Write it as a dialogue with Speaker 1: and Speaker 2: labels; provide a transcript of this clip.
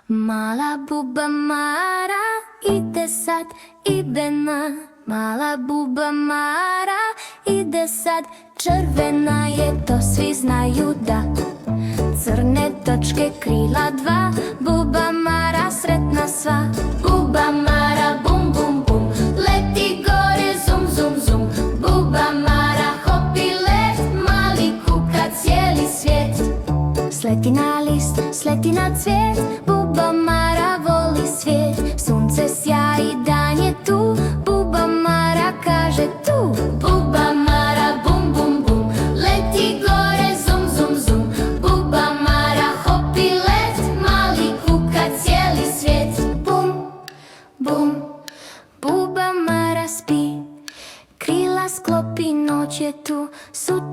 Speaker 1: Mala buba Mara ide sad, ide na. Mala buba Mara ide sad, červena je, to svi znaju da. Crne točke, krila dva, buba Mara sretna sva. Buba Mara bum bum bum, leti gore zum zum zum. Buba Mara hopi let, mali kuka cijeli svijet. Sleti na list, sleti na cvijet, buba Mara voli svijet. Sunce sjaji, dan je tu, buba Mara kaže tu. Buba Mara bum bum bum, leti gore zum zum zum. Buba Mara hopi let, mali kuka cijeli svijet. Bum bum, buba Mara spi, krila sklopi, noć je tu. Sutra